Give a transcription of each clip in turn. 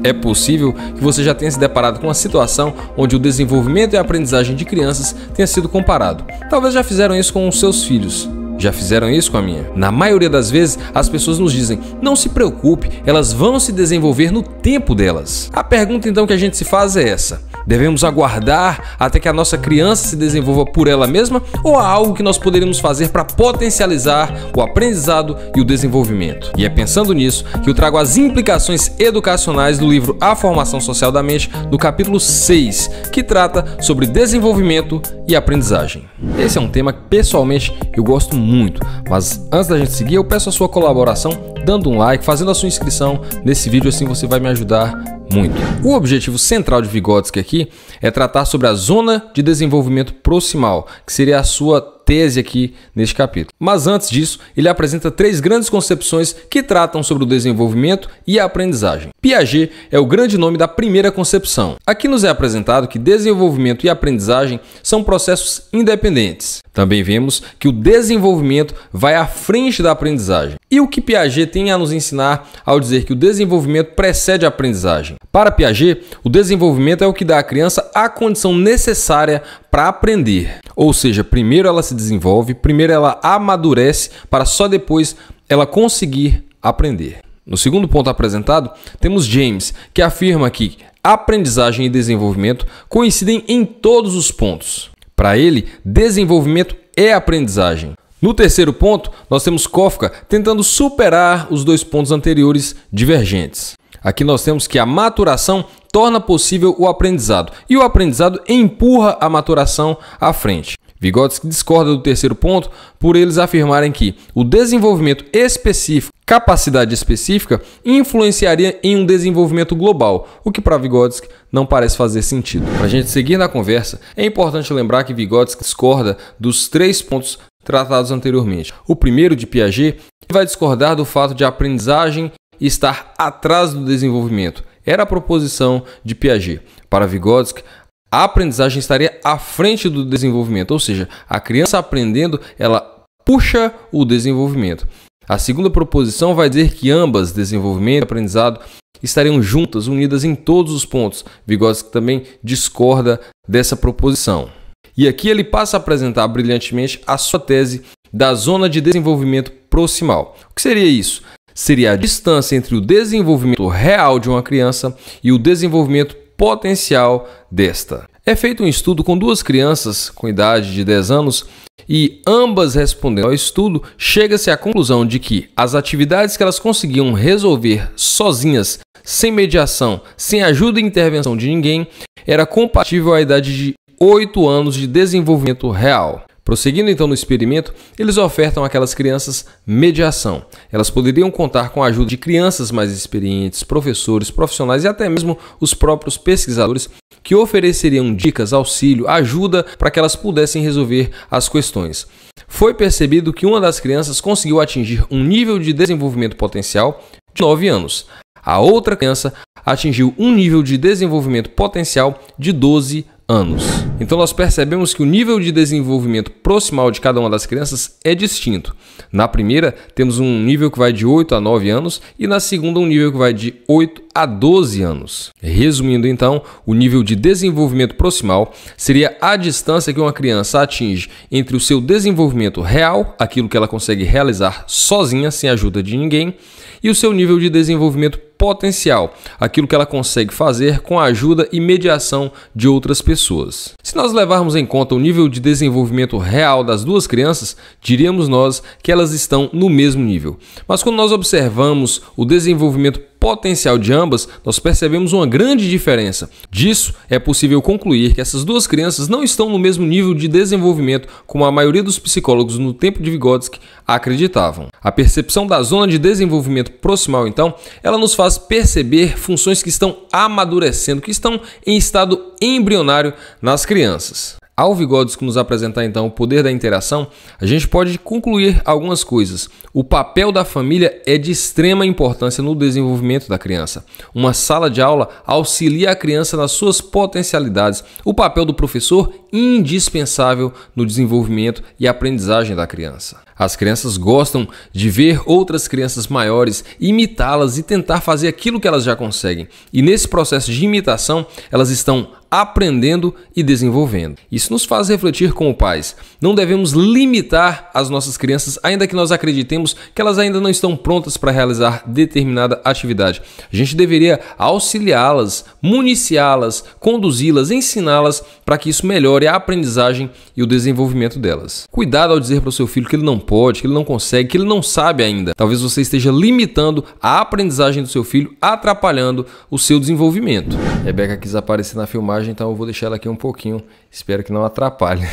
É possível que você já tenha se deparado com uma situação onde o desenvolvimento e a aprendizagem de crianças tenha sido comparado. Talvez já fizeram isso com os seus filhos. Já fizeram isso com a minha? Na maioria das vezes, as pessoas nos dizem: não se preocupe, elas vão se desenvolver no tempo delas. A pergunta então que a gente se faz é essa: devemos aguardar até que a nossa criança se desenvolva por ela mesma, ou há algo que nós poderíamos fazer para potencializar o aprendizado e o desenvolvimento? E é pensando nisso que eu trago as implicações educacionais do livro A Formação Social da Mente, no capítulo 6, que trata sobre desenvolvimento e aprendizagem. Esse é um tema que pessoalmente eu gosto muito, mas antes da gente seguir, eu peço a sua colaboração dando um like, fazendo a sua inscrição nesse vídeo, assim você vai me ajudar muito. O objetivo central de Vygotsky aqui é tratar sobre a zona de desenvolvimento proximal, que seria a sua tese aqui neste capítulo. Mas antes disso, ele apresenta 3 grandes concepções que tratam sobre o desenvolvimento e a aprendizagem. Piaget é o grande nome da primeira concepção. Aqui nos é apresentado que desenvolvimento e aprendizagem são processos independentes. Também vemos que o desenvolvimento vai à frente da aprendizagem. E o que Piaget tem a nos ensinar ao dizer que o desenvolvimento precede a aprendizagem? Para Piaget, o desenvolvimento é o que dá à criança a condição necessária para aprender. Ou seja, primeiro ela se desenvolve, primeiro ela amadurece, para só depois ela conseguir aprender. No segundo ponto apresentado, temos James, que afirma que aprendizagem e desenvolvimento coincidem em todos os pontos. Para ele, desenvolvimento é aprendizagem. No terceiro ponto, nós temos Kafka tentando superar os 2 pontos anteriores divergentes. Aqui nós temos que a maturação torna possível o aprendizado e o aprendizado empurra a maturação à frente. Vygotsky discorda do terceiro ponto por eles afirmarem que o desenvolvimento específico, capacidade específica, influenciaria em um desenvolvimento global, o que para Vygotsky não parece fazer sentido. Para a gente seguir na conversa, é importante lembrar que Vygotsky discorda dos 3 pontos tratados anteriormente. O primeiro, de Piaget, vai discordar do fato de a aprendizagem estar atrás do desenvolvimento. Era a proposição de Piaget. Para Vygotsky, a aprendizagem estaria à frente do desenvolvimento, ou seja, a criança aprendendo, ela puxa o desenvolvimento. A segunda proposição vai dizer que ambas, desenvolvimento e aprendizado, estariam juntas, unidas em todos os pontos. Vygotsky também discorda dessa proposição. E aqui ele passa a apresentar brilhantemente a sua tese da zona de desenvolvimento proximal. O que seria isso? Seria a distância entre o desenvolvimento real de uma criança e o desenvolvimento potencial desta. É feito um estudo com 2 crianças com idade de 10 anos e ambas respondendo ao estudo, chega-se à conclusão de que as atividades que elas conseguiam resolver sozinhas, sem mediação, sem ajuda e intervenção de ninguém, era compatível à idade de 8 anos de desenvolvimento real. Prosseguindo então no experimento, eles ofertam àquelas crianças mediação. Elas poderiam contar com a ajuda de crianças mais experientes, professores, profissionais e até mesmo os próprios pesquisadores que ofereceriam dicas, auxílio, ajuda para que elas pudessem resolver as questões. Foi percebido que uma das crianças conseguiu atingir um nível de desenvolvimento potencial de 9 anos. A outra criança atingiu um nível de desenvolvimento potencial de 12 anos. Então nós percebemos que o nível de desenvolvimento proximal de cada uma das crianças é distinto. Na primeira, temos um nível que vai de 8 a 9 anos e na segunda um nível que vai de 8 a 12 anos. Resumindo então, o nível de desenvolvimento proximal seria a distância que uma criança atinge entre o seu desenvolvimento real, aquilo que ela consegue realizar sozinha, sem ajuda de ninguém, e o seu nível de desenvolvimento potencial, aquilo que ela consegue fazer com a ajuda e mediação de outras pessoas. Se nós levarmos em conta o nível de desenvolvimento real das 2 crianças, diríamos nós que elas estão no mesmo nível. Mas quando nós observamos o desenvolvimento potencial de ambas, nós percebemos uma grande diferença. Disso, é possível concluir que essas 2 crianças não estão no mesmo nível de desenvolvimento como a maioria dos psicólogos no tempo de Vygotsky acreditavam. A percepção da zona de desenvolvimento proximal, então, ela nos faz perceber funções que estão amadurecendo, que estão em estado embrionário nas crianças. Ao Vygotsky nos apresentar então o poder da interação, a gente pode concluir algumas coisas. O papel da família é de extrema importância no desenvolvimento da criança. Uma sala de aula auxilia a criança nas suas potencialidades. O papel do professor indispensável no desenvolvimento e aprendizagem da criança. As crianças gostam de ver outras crianças maiores, imitá-las e tentar fazer aquilo que elas já conseguem. E nesse processo de imitação, elas estão aprendendo e desenvolvendo. Isso nos faz refletir como pais. Não devemos limitar as nossas crianças, ainda que nós acreditemos que elas ainda não estão prontas para realizar determinada atividade. A gente deveria auxiliá-las, municiá-las, conduzi-las, ensiná-las para que isso melhore a aprendizagem e o desenvolvimento delas. Cuidado ao dizer para o seu filho que ele não pode, que ele não consegue, que ele não sabe ainda. Talvez você esteja limitando a aprendizagem do seu filho, atrapalhando o seu desenvolvimento. Rebeca quis aparecer na filmagem, então eu vou deixar ela aqui um pouquinho, espero que não atrapalhe.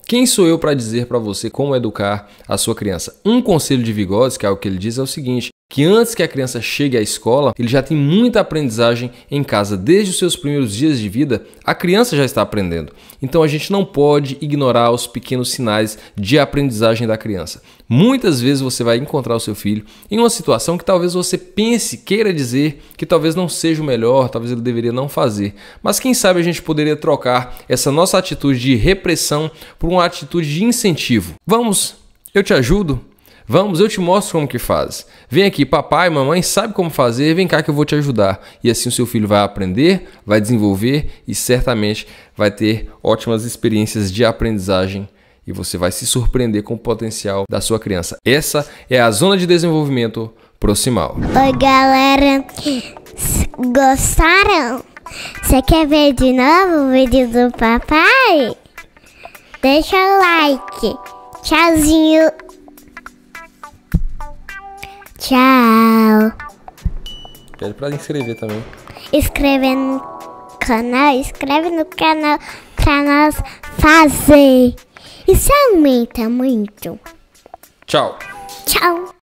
Quem sou eu para dizer para você como educar a sua criança? Um conselho de Vygotsky, o que ele diz é o seguinte, que antes que a criança chegue à escola, ele já tem muita aprendizagem em casa. Desde os seus primeiros dias de vida, a criança já está aprendendo. Então a gente não pode ignorar os pequenos sinais de aprendizagem da criança. Muitas vezes você vai encontrar o seu filho em uma situação que talvez você pense, queira dizer, que talvez não seja o melhor, talvez ele deveria não fazer. Mas quem sabe a gente poderia trocar essa nossa atitude de repressão por uma atitude de incentivo. Vamos, eu te ajudo. Vamos, eu te mostro como que faz. Vem aqui, papai, mamãe sabe como fazer, vem cá que eu vou te ajudar. E assim o seu filho vai aprender, vai desenvolver e certamente vai ter ótimas experiências de aprendizagem e você vai se surpreender com o potencial da sua criança. Essa é a zona de desenvolvimento proximal. Oi, galera. Gostaram? Você quer ver de novo o vídeo do papai? Deixa o like. Tchauzinho. Tchau. Pede pra inscrever também. Inscreve no canal pra nós fazer. Isso aumenta muito. Tchau. Tchau.